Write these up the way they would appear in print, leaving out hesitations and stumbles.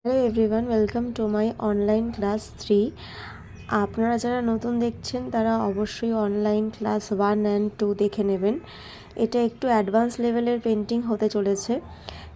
Hello everyone, welcome to my online class 3। আপনারা যারা নতুন দেখছেন তারা অবশ্যই অনলাইন ক্লাস 1 অ্যান্ড 2 দেখে নেবেন। এটা একটু অ্যাডভান্স লেভেলের পেন্টিং হতে চলেছে।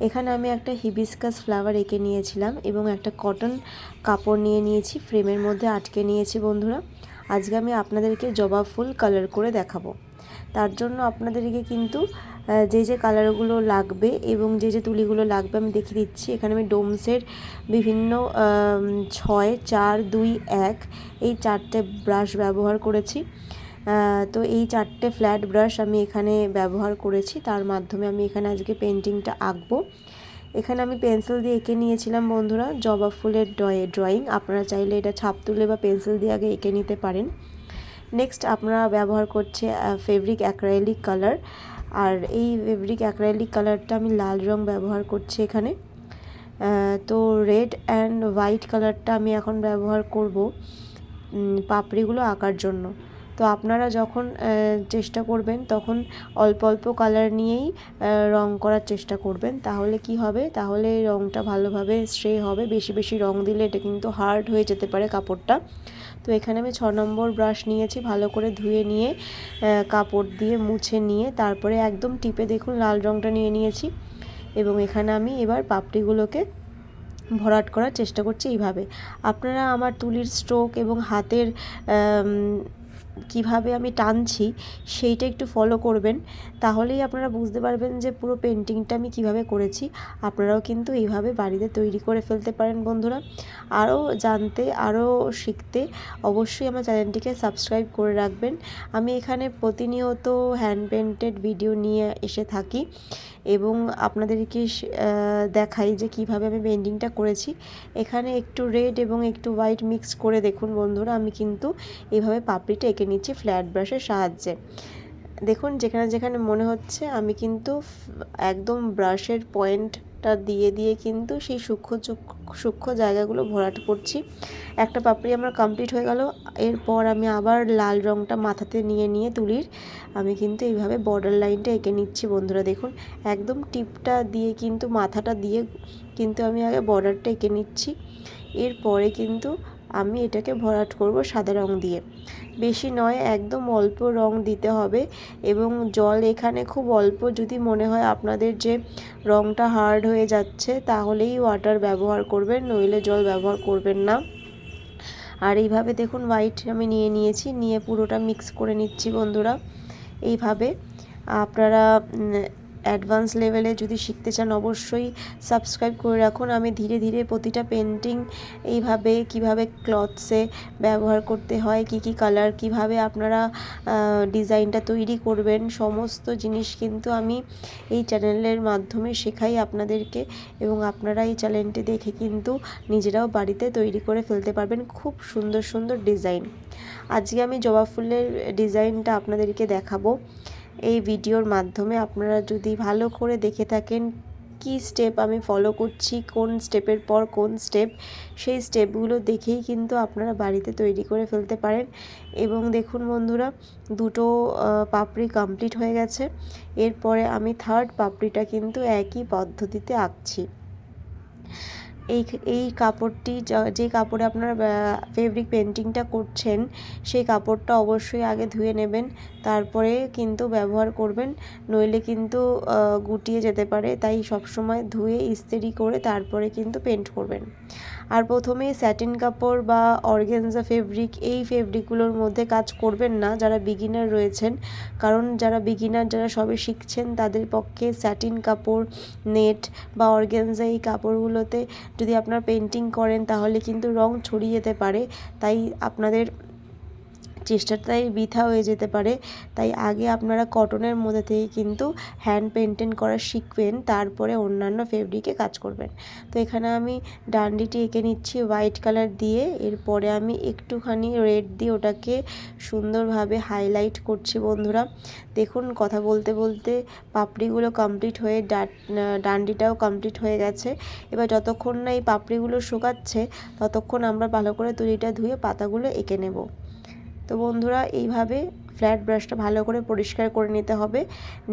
এখানে আমি একটা হিবিস্কাস ফ্লাওয়ার এঁকে নিয়েছিলাম এবং একটা কটন কাপড় নিয়ে নিয়েছি, ফ্রেমের মধ্যে আটকে নিয়েছি। বন্ধুরা, আজকে আমি আপনাদেরকে জবা ফুল কালার করে দেখাবো। তার জন্য আপনাদেরকে কিন্তু যে কালারগুলো লাগবে এবং যে তুলিগুলো লাগবে আমি দেখিয়ে দিচ্ছি। এখানে আমি ডোমসের বিভিন্ন 6, 4, 2, 1 এই 4টে ব্রাশ ব্যবহার করেছি। তো এই 4টে ফ্ল্যাট ব্রাশ আমি এখানে ব্যবহার করেছি, তার মাধ্যমে আমি এখানে আজকে পেন্টিংটা আঁকবো। এখানে আমি পেন্সিল দিয়ে এঁকে নিয়েছিলাম বন্ধুরা জবা ফুলের ড্রয়িং। আপনারা চাইলে এটা ছাপ তুলে বা পেন্সিল দিয়ে আগে এঁকে নিতে পারেন। নেক্সট আপনারা ব্যবহার করছে ফেব্রিক অ্যাক্রাইলিক কালার, আর এই ফেব্রিক অ্যাক্রাইলিক কালারটা আমি লাল রং ব্যবহার করছি এখানে। তো রেড অ্যান্ড হোয়াইট কালারটা আমি এখন ব্যবহার করব পাপড়িগুলো আঁকার জন্য। তো আপনারা যখন চেষ্টা করবেন তখন অল্প অল্প কালার নিয়েই রং করার চেষ্টা করবেন, তাহলে কি হবে, তাহলে রংটা ভালোভাবে স্ট্রে হবে। বেশি বেশি রং দিলে এটা কিন্তু হার্ড হয়ে যেতে পারে কাপড়টা। তো এখানে আমি 6 নম্বর ব্রাশ নিয়েছি, ভালো করে ধুয়ে নিয়ে কাপড় দিয়ে মুছে নিয়ে তারপরে একদম টিপে দেখুন লাল রংটা নিয়ে নিয়েছি। এবং এখানে আমি এবার পাপড়িগুলোকে ভরাট করার চেষ্টা করছি এইভাবে। আপনারা আমার তুলির স্ট্রোক এবং হাতের কিভাবে আমি টানছি সেইটা একটু ফলো করবেন, তাহলেই আপনারা বুঝতে পারবেন যে পুরো পেন্টিংটা আমি কিভাবে করেছি। আপনারাও কিন্তু এইভাবে বাড়িতে তৈরি করে ফেলতে পারেন বন্ধুরা। আরও জানতে, আরও শিখতে অবশ্যই আমার চ্যানেলটিকে সাবস্ক্রাইব করে রাখবেন। আমি এখানে প্রতিনিয়ত হ্যান্ড পেন্টেড ভিডিও নিয়ে এসে থাকি এবং আপনাদেরকে দেখাই যে কিভাবে আমি পেন্টিংটা করেছি। এখানে একটু রেড এবং একটু হোয়াইট মিক্স করে দেখুন বন্ধুরা, আমি কিন্তু এইভাবে পাপড়িটা এঁকে নিচ্ছি ফ্ল্যাট ব্রাশের সাহায্যে। দেখুন যেখানে যেখানে মনে হচ্ছে আমি কিন্তু একদম ব্রাশের পয়েন্টটা দিয়ে দিয়ে কিন্তু সেই সূক্ষ্ম জায়গাগুলো ভরাট করছি। একটা পাপড়ি আমার কমপ্লিট হয়ে গেল। এরপর আমি আবার লাল রঙটা মাথাতে নিয়ে নিয়ে তুলির আমি কিন্তু এইভাবে বর্ডার লাইনটা এঁকে নিচ্ছি বন্ধুরা। দেখুন একদম টিপটা দিয়ে কিন্তু মাথাটা দিয়ে কিন্তু আমি আগে বর্ডারটা এঁকে নিচ্ছি। এরপরে কিন্তু আমি এটাকে ভরাট করব সাদা রং দিয়ে। বেশি নয়, একদম অল্প রং দিতে হবে এবং জল এখানে খুব অল্প। যদি মনে হয় আপনাদের যে রংটা হার্ড হয়ে যাচ্ছে তাহলেই ওয়াটার ব্যবহার করবেন, নইলে জল ব্যবহার করবেন না। আর এইভাবে দেখুন হোয়াইট আমি নিয়ে নিয়েছি, নিয়ে পুরোটা মিক্স করে নিচ্ছি বন্ধুরা। এইভাবে আপনারা অ্যাডভান্স লেভেলে যদি শিখতে চান অবশ্যই সাবস্ক্রাইব করে রাখুন। আমি ধীরে ধীরে প্রতিটা পেন্টিং এইভাবে কিভাবে ক্লথসে ব্যবহার করতে হয়, কি কি কালার, কিভাবে আপনারা ডিজাইনটা তৈরি করবেন, সমস্ত জিনিস কিন্তু আমি এই চ্যানেলের মাধ্যমে শেখাই আপনাদেরকে। এবং আপনারা এই চ্যানেলটি দেখে কিন্তু নিজেরাও বাড়িতে তৈরি করে ফেলতে পারবেন খুব সুন্দর সুন্দর ডিজাইন। আজকে আমি জবা ফুলের ডিজাইনটা আপনাদেরকে দেখাবো এই ভিডিওর মাধ্যমে। আপনারা যদি ভালো করে দেখে থাকেন কি স্টেপ আমি ফলো করছি, কোন স্টেপের পর কোন স্টেপ, সেই স্টেপগুলো দেখেই কিন্তু আপনারা বাড়িতে তৈরি করে ফেলতে পারেন। এবং দেখুন বন্ধুরা, দুটো পাপড়ি কমপ্লিট হয়ে গেছে। এরপরে আমি থার্ড পাপড়িটা কিন্তু একই পদ্ধতিতে আঁকছি। এই কাপড়টি যে কাপড়ে আপনারা ফেব্রিক পেন্টিংটা করছেন সেই কাপড়টা অবশ্যই আগে ধুয়ে নেবেন, তারপরে কিন্তু ব্যবহার করবেন, নইলে কিন্তু গুটিয়ে যেতে পারে। তাই সবসময় ধুয়ে ইস্ত্রি করে তারপরে কিন্তু পেন্ট করবেন। আর প্রথমে স্যাটিন কাপড় বা অর্গানজা ফেব্রিক, এই ফেব্রিকগুলোর মধ্যে কাজ করবেন না যারা বিগিনার রয়েছেন, কারণ যারা বিগিনার, যারা সবে শিখছেন তাদের পক্ষে স্যাটিন কাপড়, নেট বা অর্গানজা এই কাপড়গুলোতে যদি আপনারা পেন্টিং করেন তাহলে কিন্তু রং ছড়িয়ে যেতে পারে, তাই আপনাদের চেষ্টাটাই বৃথা হয়ে যেতে পারে। তাই আগে আপনারা কটনের মধ্যে থেকে কিন্তু হ্যান্ড পেন্টিং করা শিখবেন, তারপরে অন্যান্য ফেব্রিকে কাজ করবেন। তো এখানে আমি ডান্ডিটি এঁকে নিচ্ছি হোয়াইট কালার দিয়ে। এরপরে আমি একটুখানি রেড দিয়ে ওটাকে সুন্দরভাবে হাইলাইট করছি বন্ধুরা। দেখুন কথা বলতে বলতে পাপড়িগুলো কমপ্লিট হয়ে ডান্ডিটাও কমপ্লিট হয়ে গেছে। এবার যতক্ষণ না এই পাপড়িগুলো শুকাচ্ছে ততক্ষণ আমরা ভালো করে তুলিটা ধুয়ে পাতাগুলো এঁকে নেব। তো বন্ধুরা এইভাবে ফ্ল্যাট ব্রাশটা ভালো করে পরিষ্কার করে নিতে হবে,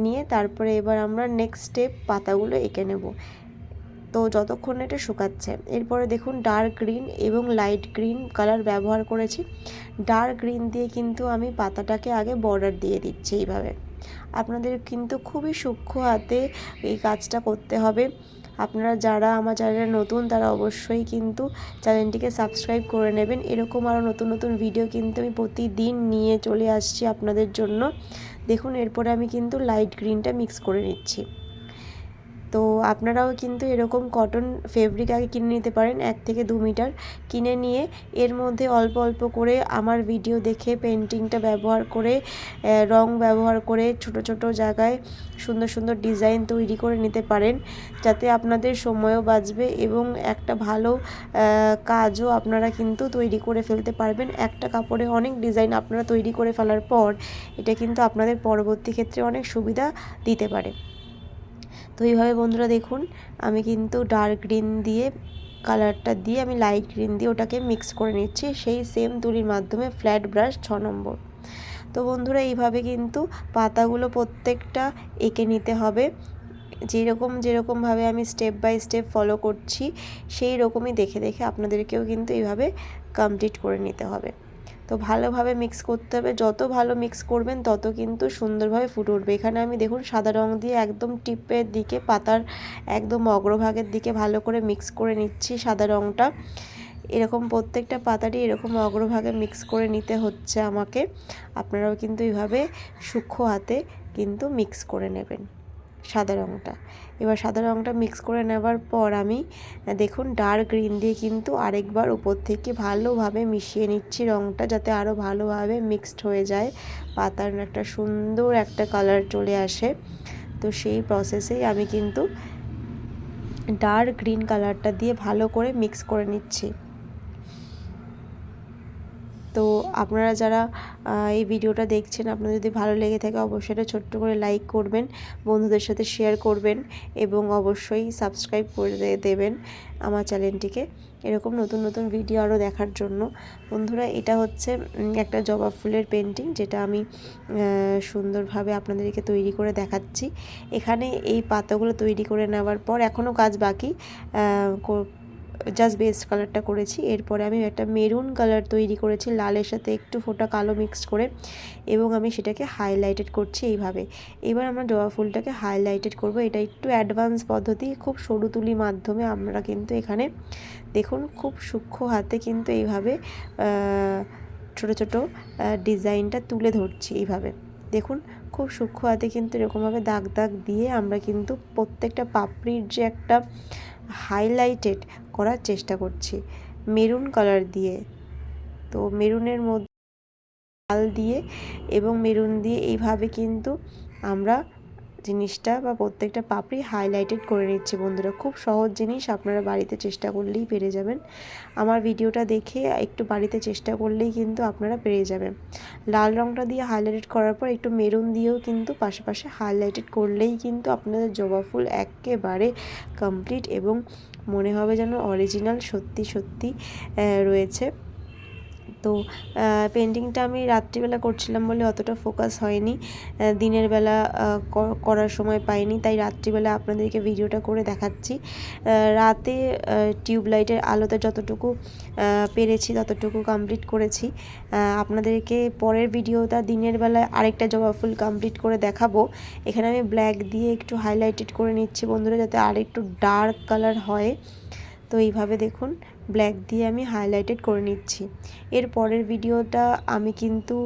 নিয়ে তারপরে এবার আমরা নেক্সট স্টেপ পাতাগুলো এঁকে নেব। তো তো যতক্ষণ না এটা শুকাচ্ছে। এরপরে দেখুন ডার্ক গ্রিন এবং লাইট গ্রিন কালার ব্যবহার করেছি। ডার্ক গ্রিন দিয়ে কিন্তু আমি পাতাটাকে আগে বর্ডার দিয়ে দিচ্ছি এইভাবে। আপনাদের কিন্তু খুবই সূক্ষ্ম হাতে এই কাজটা করতে হবে। আপনারা যারা আমার চ্যানেলে নতুন তারা অবশ্যই কিন্তু চ্যানেলটিকে সাবস্ক্রাইব করে নেবেন। এরকম আরও নতুন নতুন ভিডিও কিন্তু আমি প্রতিদিন নিয়ে চলে আসছি আপনাদের জন্য। দেখুন এরপরে আমি কিন্তু লাইট গ্রিনটা মিক্স করে নিচ্ছি। তো আপনারাও কিন্তু এরকম কটন ফেব্রিক আগে কিনে নিতে পারেন 1 থেকে 2 মিটার কিনে নিয়ে এর মধ্যে অল্প অল্প করে আমার ভিডিও দেখে পেন্টিংটা ব্যবহার করে রং ব্যবহার করে ছোট ছোট জায়গায় সুন্দর সুন্দর ডিজাইন তৈরি করে নিতে পারেন, যাতে আপনাদের সময়ও বাঁচবে এবং একটা ভালো কাজও আপনারা কিন্তু তৈরি করে ফেলতে পারবেন। একটা কাপড়ে অনেক ডিজাইন আপনারা তৈরি করে ফেলার পর এটা কিন্তু আপনাদের পরবর্তী ক্ষেত্রে অনেক সুবিধা দিতে পারে। তো এইভাবে বন্ধুরা দেখুন আমি কিন্তু ডার্ক গ্রিন দিয়ে কালারটা দিয়ে আমি লাইট গ্রিন দিয়ে ওটাকে মিক্স করে নিচ্ছি সেই সেম তুলির মাধ্যমে ফ্ল্যাট ব্রাশ 6 নম্বর। তো বন্ধুরা এইভাবে কিন্তু পাতাগুলো প্রত্যেকটা এঁকে নিতে হবে। যেরকমভাবে আমি স্টেপ বাই স্টেপ ফলো করছি সেই রকমই দেখে দেখে আপনাদেরকেও কিন্তু এইভাবে কমপ্লিট করে নিতে হবে। তো ভালোভাবে মিক্স করতে হবে, যত ভালো মিক্স করবেন তত কিন্তু সুন্দরভাবে ফুটে উঠবে। এখানে আমি দেখুন সাদা রং দিয়ে একদম টিপের দিকে পাতার একদম অগ্রভাগের দিকে ভালো করে মিক্স করে নিচ্ছি সাদা রংটা। এরকম প্রত্যেকটা পাতারই এরকম অগ্রভাগে মিক্স করে নিতে হচ্ছে আমাকে। আপনারাও কিন্তু এইভাবে সূক্ষ্ম হাতে কিন্তু মিক্স করে নেবেন সাদা রঙটা। এবার সাদা রঙটা মিক্স করে নেওয়ার পর আমি দেখুন ডার্ক গ্রিন দিয়ে কিন্তু আরেকবার উপর থেকে ভালোভাবে মিশিয়ে নিচ্ছি রঙটা, যাতে আরও ভালোভাবে মিক্সড হয়ে যায়, পাতার একটা সুন্দর একটা কালার চলে আসে। তো সেই প্রসেসেই আমি কিন্তু ডার্ক গ্রিন কালারটা দিয়ে ভালো করে মিক্স করে নিচ্ছি। তো আপনারা যারা এই ভিডিওটা দেখছেন আপনাদের যদি ভালো লেগে থাকে অবশ্যই এটা ছোট্ট করে লাইক করবেন, বন্ধুদের সাথে শেয়ার করবেন এবং অবশ্যই সাবস্ক্রাইব করে দেবেন আমার চ্যানেলটিকে এরকম নতুন নতুন ভিডিও আরও দেখার জন্য। বন্ধুরা এটা হচ্ছে একটা জবা ফুলের পেন্টিং, যেটা আমি সুন্দরভাবে আপনাদেরকে তৈরি করে দেখাচ্ছি। এখানে এই পাতাগুলো তৈরি করে নেওয়ার পর এখনও কাজ বাকি, জাস্ট বেস কালারটা করেছি। এরপরে আমি একটা মেরুন কালার তৈরি করেছি লালের সাথে একটু ফোঁটা কালো মিক্স করে, এবং আমি সেটাকে হাইলাইটেড করছি এইভাবে। এবার আমরা জবা ফুলটাকে হাইলাইটেড করব, এটা একটু অ্যাডভান্স পদ্ধতি, খুব সরু তুলি মাধ্যমে আমরা কিন্তু এখানে দেখুন খুব সূক্ষ্ম হাতে কিন্তু এইভাবে ছোট ছোট ডিজাইনটা তুলে ধরছি। এইভাবে দেখুন খুব সূক্ষ্ম হাতে কিন্তু এরকমভাবে দাগ দাগ দিয়ে আমরা কিন্তু প্রত্যেকটা পাপড়ির যে একটা হাইলাইটেড করার চেষ্টা করছি মেরুন কালার দিয়ে। তো মেরুনের মধ্যে লাল দিয়ে এবং মেরুন দিয়ে এইভাবে কিন্তু আমরা জিনিসটা বা প্রত্যেকটা পাপড়ি হাইলাইটেড করে নিচ্ছি। বন্ধুরা খুব সহজ জিনিস, আপনারা বাড়িতে চেষ্টা করলেই পেরে যাবেন। আমার ভিডিওটা দেখে একটু বাড়িতে চেষ্টা করলেই কিন্তু আপনারা পেরে যাবেন। লাল রঙটা দিয়ে হাইলাইটেড করার পর একটু মেরুন দিয়েও কিন্তু পাশে হাইলাইটেড করলেই কিন্তু আপনাদের জবা ফুল একেবারে কমপ্লিট এবং মনে হবে যেন অরিজিনাল সত্যি সত্যি রয়েছে। তো পেন্টিংটা আমি রাত্রিবেলা করছিলাম বলে অতটা ফোকাস হয়নি, দিনের বেলা করার সময় পাইনি, তাই রাত্রিবেলা আপনাদেরকে ভিডিওটা করে দেখাচ্ছি। রাতে টিউবলাইটের আলোতে যতটুকু পেরেছি ততটুকু কমপ্লিট করেছি। আপনাদেরকে পরের ভিডিওটা দিনের বেলায় আরেকটা জবা ফুল কমপ্লিট করে দেখাবো। এখানে আমি ব্ল্যাক দিয়ে একটু হাইলাইটেড করে নিচ্ছি বন্ধুরা, যাতে আরেকটু ডার্ক কালার হয়। তো এইভাবে দেখুন ব্ল্যাক দিয়ে আমি হাইলাইটেড করে নিচ্ছি। এর পরের ভিডিওটা আমি কিন্তু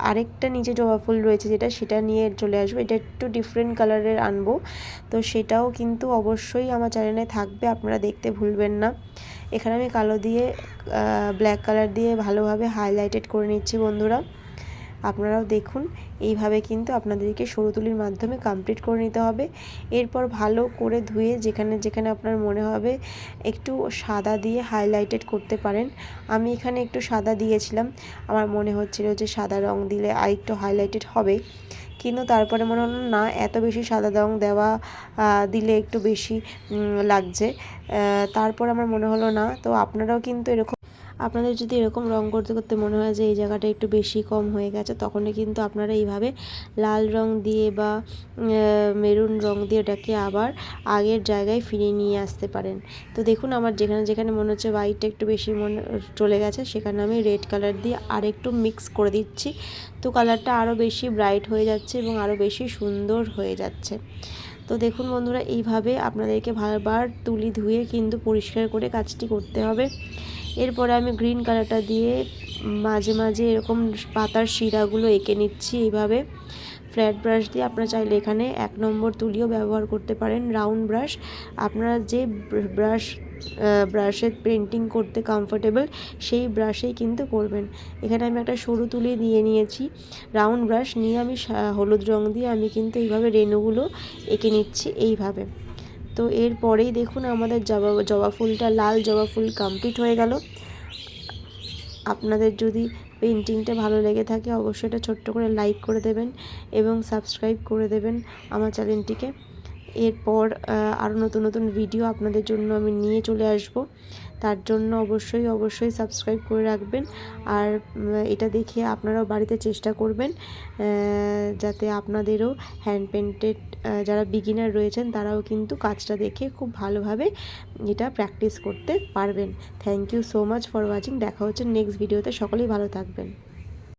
আরেকটা নিচে জবা ফুল রয়েছে সেটা নিয়ে চলে আসবো, এটা একটু ডিফারেন্ট কালারের আনবো। তো সেটাও কিন্তু অবশ্যই আমার চ্যানেলে থাকবে, আপনারা দেখতে ভুলবেন না। এখানে আমি কালো দিয়ে ব্ল্যাক কালার দিয়ে ভালোভাবে হাইলাইটেড করে নিচ্ছি বন্ধুরা। আপনারাও দেখুন এইভাবে কিন্তু আপনাদেরকে সরু তুলির মাধ্যমে কমপ্লিট করে নিতে হবে। এরপর ভালো করে ধুয়ে যেখানে যেখানে আপনার মনে হবে একটু সাদা দিয়ে হাইলাইটেড করতে পারেন। আমি এখানে একটু সাদা দিয়েছিলাম, আমার মনে হচ্ছিল যে সাদা রং দিলে আর একটু হাইলাইটেড হবে, কিন্তু তারপরে মনে হলো না এত বেশি সাদা রং দেওয়া দিলে একটু বেশি লাগছে, তারপর আমার মনে হলো না। তো আপনারাও কিন্তু এরকম আপনাদের যদি এরকম রং করতে করতে মনে হয় যে এই জায়গাটা একটু বেশি কম হয়ে গেছে, তখনই কিন্তু আপনারা এইভাবে লাল রং দিয়ে বা মেরুন রং দিয়ে ওটাকে আবার আগের জায়গায় ফিরিয়ে নিয়ে আসতে পারেন। তো দেখুন আমার যেখানে যেখানে মনে হচ্ছে হোয়াইটটা একটু বেশি চলে গেছে, সেখানে আমি রেড কালার দিয়ে আরেকটু মিক্স করে দিচ্ছি। তো কালারটা আরও বেশি ব্রাইট হয়ে যাচ্ছে এবং আরও বেশি সুন্দর হয়ে যাচ্ছে। তো দেখুন বন্ধুরা, এইভাবে আপনাদেরকে বারবার তুলি ধুয়ে কিন্তু পরিষ্কার করে কাজটি করতে হবে। এরপরে আমি গ্রিন কালারটা দিয়ে মাঝে মাঝে এরকম পাতার শিরাগুলো এঁকে নিচ্ছি এইভাবে ফ্ল্যাট ব্রাশ দিয়ে। আপনারা চাইলে এখানে 1 নম্বর তুলিও ব্যবহার করতে পারেন, রাউন্ড ব্রাশ। আপনারা যে ব্রাশে পেন্টিং করতে কমফোর্টেবল সেই ব্রাশেই কিন্তু করবেন। এখানে আমি একটা সরু তুলি দিয়ে নিয়েছি, রাউন্ড ব্রাশ নিয়ে আমি হলুদ রং দিয়ে আমি কিন্তু এইভাবে রেণুগুলো এঁকে নিচ্ছি এইভাবে। তো এরপরেই দেখুন আমাদের জবা ফুলটা, লাল জবা ফুল কমপ্লিট হয়ে গেল। আপনাদের যদি পেন্টিংটা ভালো লেগে থাকে অবশ্যই এটা ছোট্ট করে লাইক করে দেবেন এবং সাবস্ক্রাইব করে দেবেন আমার চ্যানেলটিকে। এরপর আরও নতুন নতুন ভিডিও আপনাদের জন্য আমি নিয়ে চলে আসব, তার জন্য অবশ্যই সাবস্ক্রাইব করে রাখবেন। আর এটা দেখে আপনারাও বাড়িতে চেষ্টা করবেন যাতে আপনাদেরও হ্যান্ড পেন্টেড যারা বিগিনার রয়েছেন তারাও কিন্তু কাজটা দেখে খুব ভালোভাবে এটা প্র্যাকটিস করতে পারবেন। Thank you so much for watching. দেখা হচ্ছে নেক্সট ভিডিওতে। সকলেই ভালো থাকবেন।